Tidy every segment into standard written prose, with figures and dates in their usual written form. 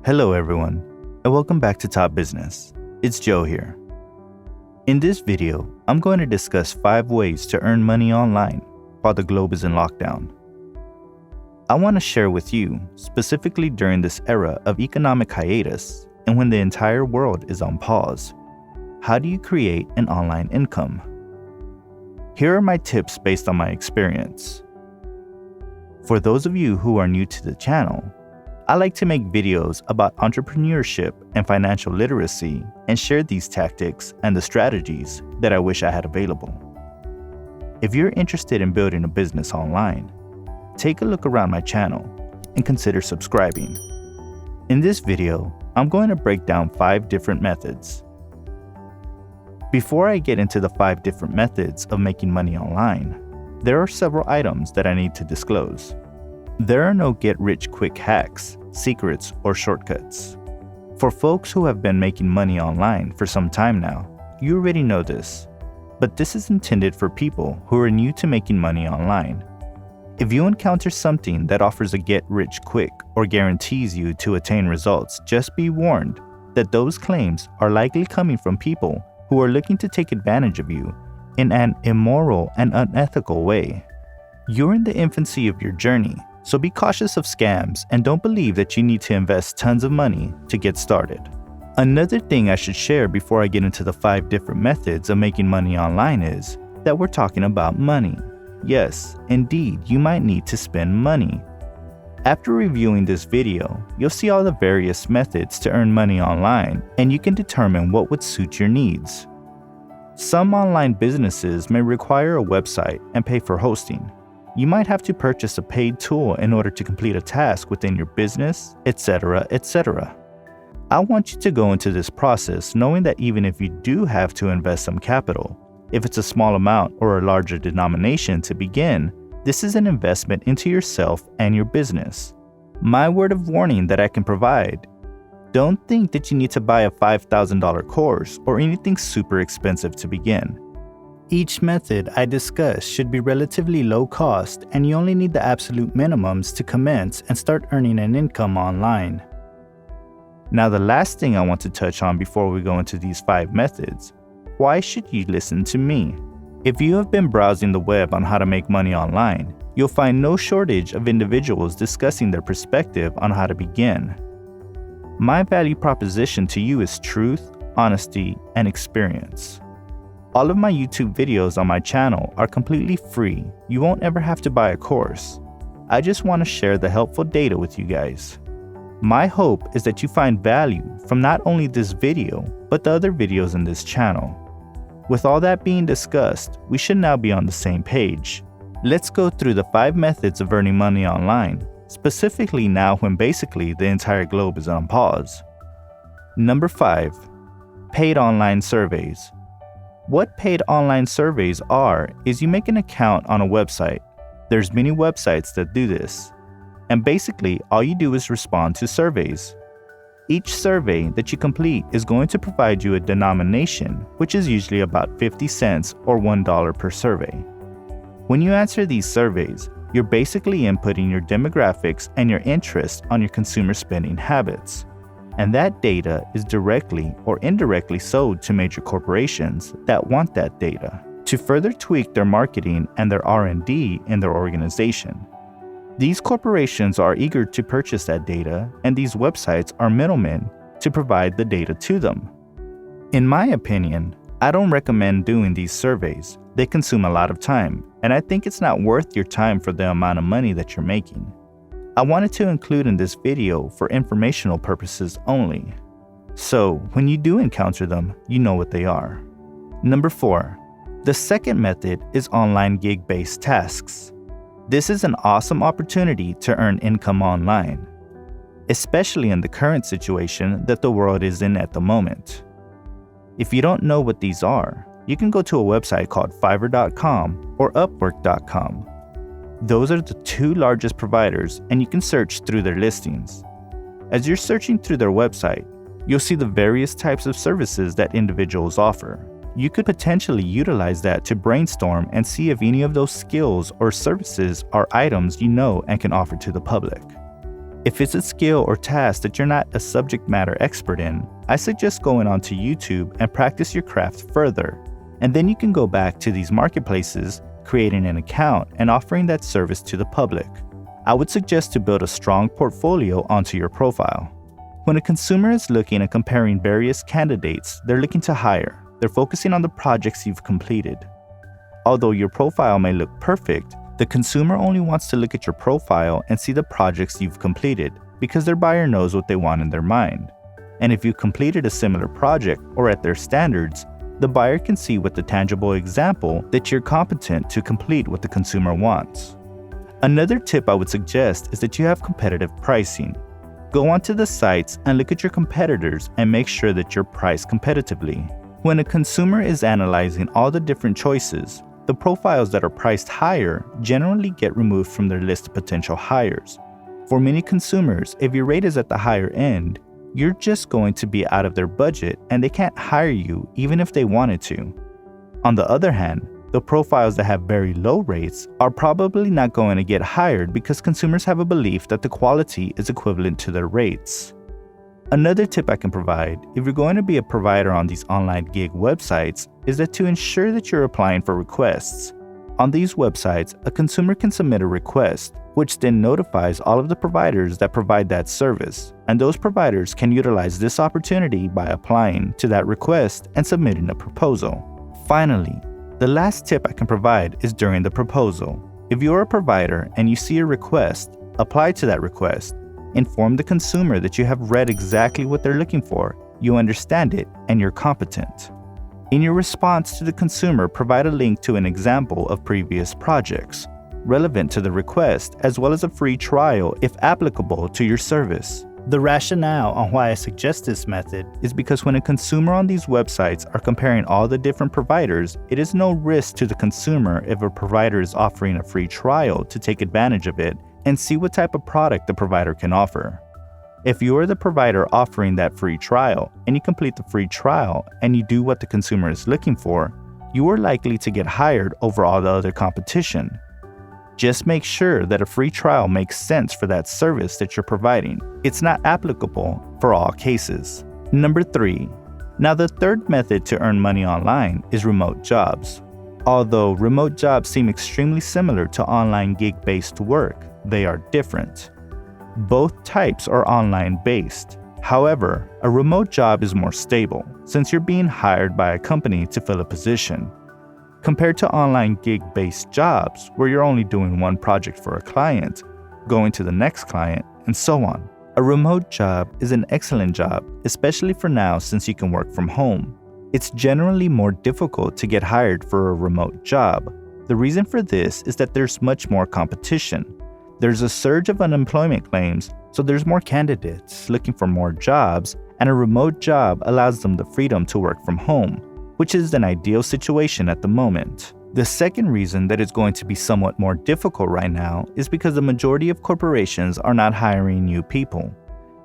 Hello everyone, and welcome back to Top Business. It's Joe here. In this video, I'm going to discuss 5 ways to earn money online while the globe is in lockdown. I want to share with you, specifically during this era of economic hiatus and when the entire world is on pause, how do you create an online income? Here are my tips based on my experience. For those of you who are new to the channel, I like to make videos about entrepreneurship and financial literacy and share these tactics and the strategies that I wish I had available. If you're interested in building a business online, take a look around my channel and consider subscribing. In this video, I'm going to break down 5 different methods. Before I get into the 5 different methods of making money online, there are several items that I need to disclose. There are no get-rich-quick hacks, secrets, or shortcuts. For folks who have been making money online for some time now, you already know this, but this is intended for people who are new to making money online. If you encounter something that offers a get-rich-quick or guarantees you to attain results, just be warned that those claims are likely coming from people who are looking to take advantage of you in an immoral and unethical way. You're in the infancy of your journey, so be cautious of scams and don't believe that you need to invest tons of money to get started. Another thing I should share before I get into the 5 different methods of making money online is that we're talking about money. Yes, indeed, you might need to spend money. After reviewing this video, you'll see all the various methods to earn money online, and you can determine what would suit your needs. Some online businesses may require a website and pay for hosting. You might have to purchase a paid tool in order to complete a task within your business, etc., etc. I want you to go into this process knowing that even if you do have to invest some capital, if it's a small amount or a larger denomination to begin, this is an investment into yourself and your business. My word of warning that I can provide: don't think that you need to buy a $5,000 course or anything super expensive to begin. Each method I discuss should be relatively low cost, and you only need the absolute minimums to commence and start earning an income online. Now, the last thing I want to touch on before we go into these 5 methods: why should you listen to me? If you have been browsing the web on how to make money online, you'll find no shortage of individuals discussing their perspective on how to begin. My value proposition to you is truth, honesty, and experience. All of my YouTube videos on my channel are completely free. You won't ever have to buy a course. I just want to share the helpful data with you guys. My hope is that you find value from not only this video, but the other videos in this channel. With all that being discussed, we should now be on the same page. Let's go through the 5 methods of earning money online, specifically now when basically the entire globe is on pause. Number 5. Paid online surveys. What paid online surveys are is you make an account on a website. There's many websites that do this. And basically, all you do is respond to surveys. Each survey that you complete is going to provide you a denomination, which is usually about 50 cents or $1 per survey. When you answer these surveys, you're basically inputting your demographics and your interest on your consumer spending habits. And that data is directly or indirectly sold to major corporations that want that data to further tweak their marketing and their R&D in their organization. These corporations are eager to purchase that data, and these websites are middlemen to provide the data to them. In my opinion, I don't recommend doing these surveys. They consume a lot of time, and I think it's not worth your time for the amount of money that you're making. I wanted to include in this video for informational purposes only. So when you do encounter them, you know what they are. Number 4. The second method is online gig-based tasks. This is an awesome opportunity to earn income online, especially in the current situation that the world is in at the moment. If you don't know what these are, you can go to a website called Fiverr.com or Upwork.com. Those are the 2 largest providers, and you can search through their listings. As you're searching through their website, you'll see the various types of services that individuals offer. You could potentially utilize that to brainstorm and see if any of those skills or services are items you know and can offer to the public. If it's a skill or task that you're not a subject matter expert in, I suggest going onto YouTube and practice your craft further. And then you can go back to these marketplaces, creating an account, and offering that service to the public. I would suggest to build a strong portfolio onto your profile. When a consumer is looking and comparing various candidates they're looking to hire, they're focusing on the projects you've completed. Although your profile may look perfect, the consumer only wants to look at your profile and see the projects you've completed because their buyer knows what they want in their mind. And if you completed a similar project or at their standards, the buyer can see with the tangible example that you're competent to complete what the consumer wants. Another tip I would suggest is that you have competitive pricing. Go onto the sites and look at your competitors and make sure that you're priced competitively. When a consumer is analyzing all the different choices, the profiles that are priced higher generally get removed from their list of potential hires. For many consumers, if your rate is at the higher end, you're just going to be out of their budget and they can't hire you even if they wanted to. On the other hand, the profiles that have very low rates are probably not going to get hired because consumers have a belief that the quality is equivalent to their rates. Another tip I can provide, if you're going to be a provider on these online gig websites, is that to ensure that you're applying for requests. On these websites, a consumer can submit a request, which then notifies all of the providers that provide that service, and those providers can utilize this opportunity by applying to that request and submitting a proposal. Finally, the last tip I can provide is during the proposal. If you're a provider and you see a request, apply to that request. Inform the consumer that you have read exactly what they're looking for, you understand it, and you're competent. In your response to the consumer, provide a link to an example of previous projects relevant to the request, as well as a free trial if applicable to your service. The rationale on why I suggest this method is because when a consumer on these websites are comparing all the different providers, it is no risk to the consumer if a provider is offering a free trial to take advantage of it and see what type of product the provider can offer. If you are the provider offering that free trial and you complete the free trial and you do what the consumer is looking for, you are likely to get hired over all the other competition. Just make sure that a free trial makes sense for that service that you're providing. It's not applicable for all cases. Number 3. Now the third method to earn money online is remote jobs. Although remote jobs seem extremely similar to online gig-based work, they are different. Both types are online-based. However, a remote job is more stable since you're being hired by a company to fill a position. Compared to online gig-based jobs where you're only doing one project for a client, going to the next client, and so on. A remote job is an excellent job, especially for now since you can work from home. It's generally more difficult to get hired for a remote job. The reason for this is that there's much more competition. There's a surge of unemployment claims, so there's more candidates looking for more jobs, and a remote job allows them the freedom to work from home, which is an ideal situation at the moment. The second reason that it's going to be somewhat more difficult right now is because the majority of corporations are not hiring new people.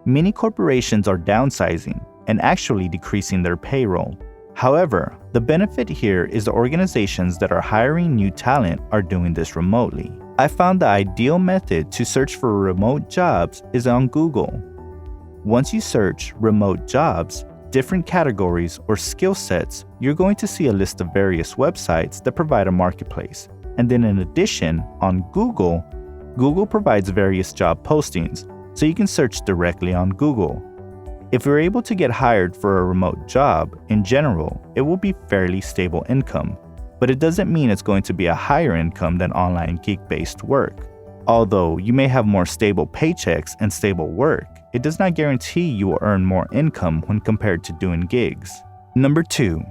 Many corporations are downsizing and actually decreasing their payroll. However, the benefit here is the organizations that are hiring new talent are doing this remotely. I found the ideal method to search for remote jobs is on Google. Once you search remote jobs, different categories or skill sets, you're going to see a list of various websites that provide a marketplace. And then in addition, on Google, Google provides various job postings, so you can search directly on Google. If you're able to get hired for a remote job, in general, it will be fairly stable income, but it doesn't mean it's going to be a higher income than online gig-based work. Although you may have more stable paychecks and stable work, it does not guarantee you will earn more income when compared to doing gigs. Number 2,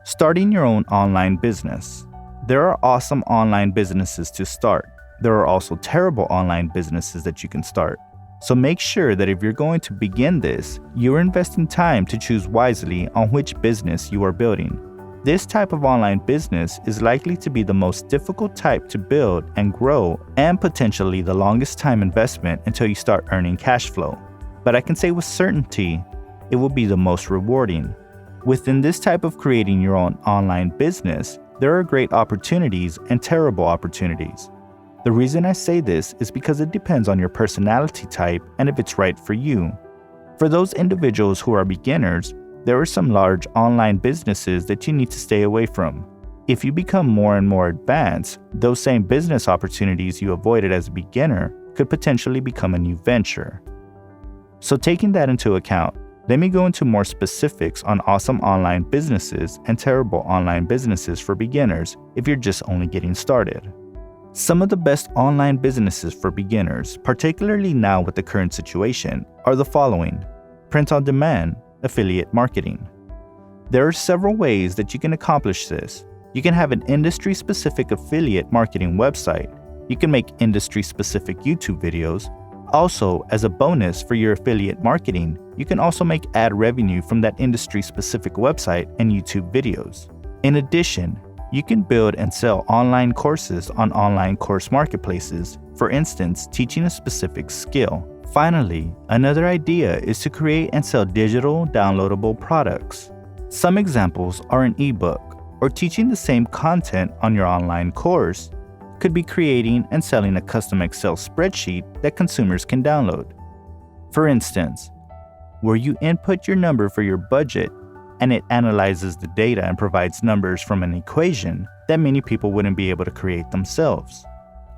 starting your own online business. There are awesome online businesses to start. There are also terrible online businesses that you can start. So make sure that if you're going to begin this, you're investing time to choose wisely on which business you are building. This type of online business is likely to be the most difficult type to build and grow, and potentially the longest time investment until you start earning cash flow. But I can say with certainty, it will be the most rewarding. Within this type of creating your own online business, there are great opportunities and terrible opportunities. The reason I say this is because it depends on your personality type and if it's right for you. For those individuals who are beginners, there are some large online businesses that you need to stay away from. If you become more and more advanced, those same business opportunities you avoided as a beginner could potentially become a new venture. So taking that into account, let me go into more specifics on awesome online businesses and terrible online businesses for beginners if you're just only getting started. Some of the best online businesses for beginners, particularly now with the current situation, are the following: print on demand, affiliate marketing. There are several ways that you can accomplish this. You can have an industry-specific affiliate marketing website. You can make industry-specific YouTube videos. Also, as a bonus for your affiliate marketing, you can also make ad revenue from that industry-specific website and YouTube videos. In addition, you can build and sell online courses on online course marketplaces, for instance, teaching a specific skill. Finally, another idea is to create and sell digital downloadable products. Some examples are an ebook, or teaching the same content on your online course. Could be creating and selling a custom Excel spreadsheet that consumers can download. For instance, where you input your number for your budget and it analyzes the data and provides numbers from an equation that many people wouldn't be able to create themselves.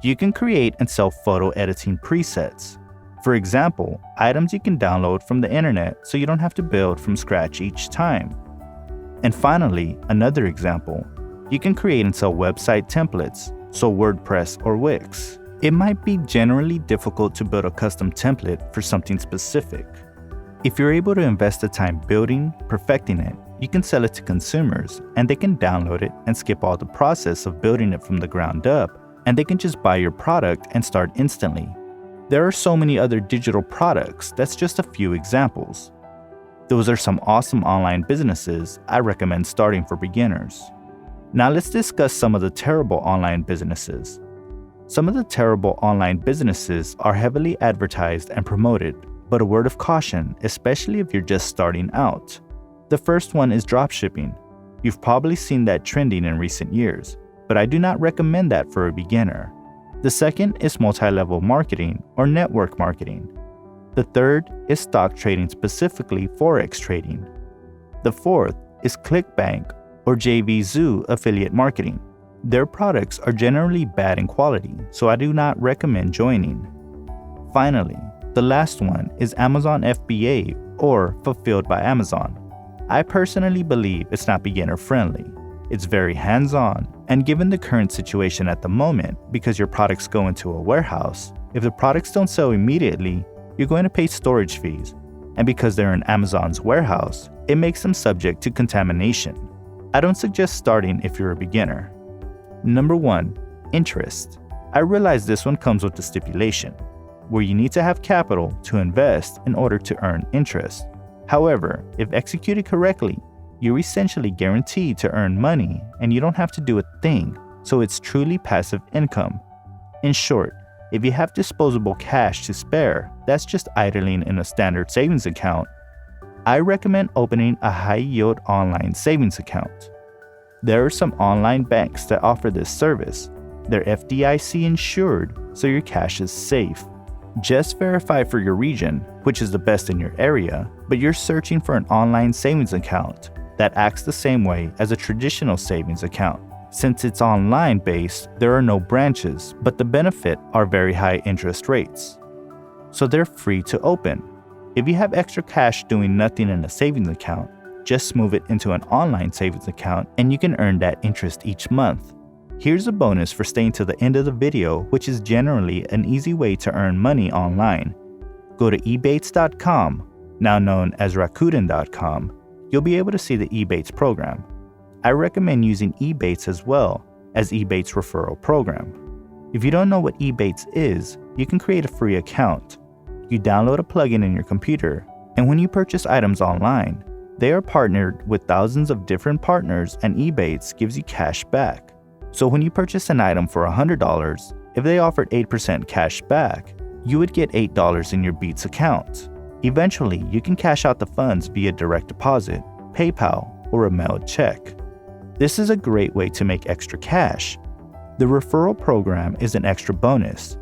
You can create and sell photo editing presets. For example, items you can download from the internet so you don't have to build from scratch each time. And finally, another example, you can create and sell website templates, so WordPress or Wix. It might be generally difficult to build a custom template for something specific. If you're able to invest the time building, perfecting it, you can sell it to consumers and they can download it and skip all the process of building it from the ground up, and they can just buy your product and start instantly. There are so many other digital products, that's just a few examples. Those are some awesome online businesses I recommend starting for beginners. Now let's discuss some of the terrible online businesses. Some of the terrible online businesses are heavily advertised and promoted, but a word of caution, especially if you're just starting out. The first one is dropshipping. You've probably seen that trending in recent years, but I do not recommend that for a beginner. The second is multi-level marketing or network marketing. The third is stock trading, specifically Forex trading. The fourth is ClickBank or JVZoo affiliate marketing. Their products are generally bad in quality, so I do not recommend joining. Finally, the last one is Amazon FBA or Fulfilled by Amazon. I personally believe it's not beginner friendly. It's very hands-on, and given the current situation at the moment, because your products go into a warehouse, if the products don't sell immediately, you're going to pay storage fees, and because they're in Amazon's warehouse, it makes them subject to contamination. I don't suggest starting if you're a beginner. Number 1. Interest. I realize this one comes with a stipulation, where you need to have capital to invest in order to earn interest. However, if executed correctly, you're essentially guaranteed to earn money and you don't have to do a thing, so it's truly passive income. In short, if you have disposable cash to spare, that's just idling in a standard savings account, I recommend opening a high-yield online savings account. There are some online banks that offer this service. They're FDIC insured, so your cash is safe. Just verify for your region, which is the best in your area, but you're searching for an online savings account that acts the same way as a traditional savings account. Since it's online based, there are no branches, but the benefit are very high interest rates. So they're free to open. If you have extra cash doing nothing in a savings account, just move it into an online savings account and you can earn that interest each month. Here's a bonus for staying to the end of the video, which is generally an easy way to earn money online. Go to ebates.com, now known as Rakuten.com. You'll be able to see the Ebates program. I recommend using Ebates as well as Ebates referral program. If you don't know what Ebates is, you can create a free account. You download a plugin in your computer, and when you purchase items online, they are partnered with thousands of different partners, and Ebates gives you cash back. So when you purchase an item for $100, if they offered 8% cash back, you would get $8 in your Beats account. Eventually, you can cash out the funds via direct deposit, PayPal, or a mailed check. This is a great way to make extra cash. The referral program is an extra bonus.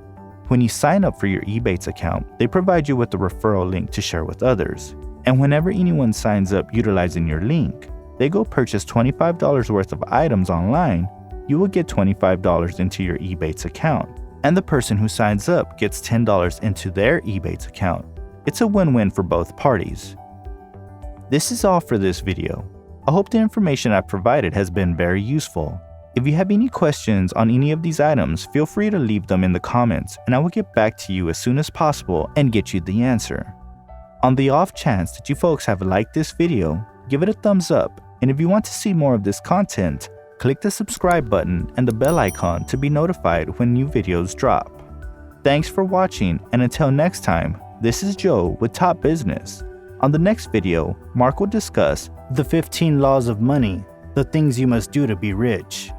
When you sign up for your Ebates account, they provide you with a referral link to share with others. And whenever anyone signs up utilizing your link, they go purchase $25 worth of items online, you will get $25 into your Ebates account. And the person who signs up gets $10 into their Ebates account. It's a win-win for both parties. This is all for this video. I hope the information I've provided has been very useful. If you have any questions on any of these items, feel free to leave them in the comments and I will get back to you as soon as possible and get you the answer. On the off chance that you folks have liked this video, give it a thumbs up, and if you want to see more of this content, click the subscribe button and the bell icon to be notified when new videos drop. Thanks for watching, and until next time, this is Joe with Top Business. On the next video, Mark will discuss the 15 laws of money, the things you must do to be rich.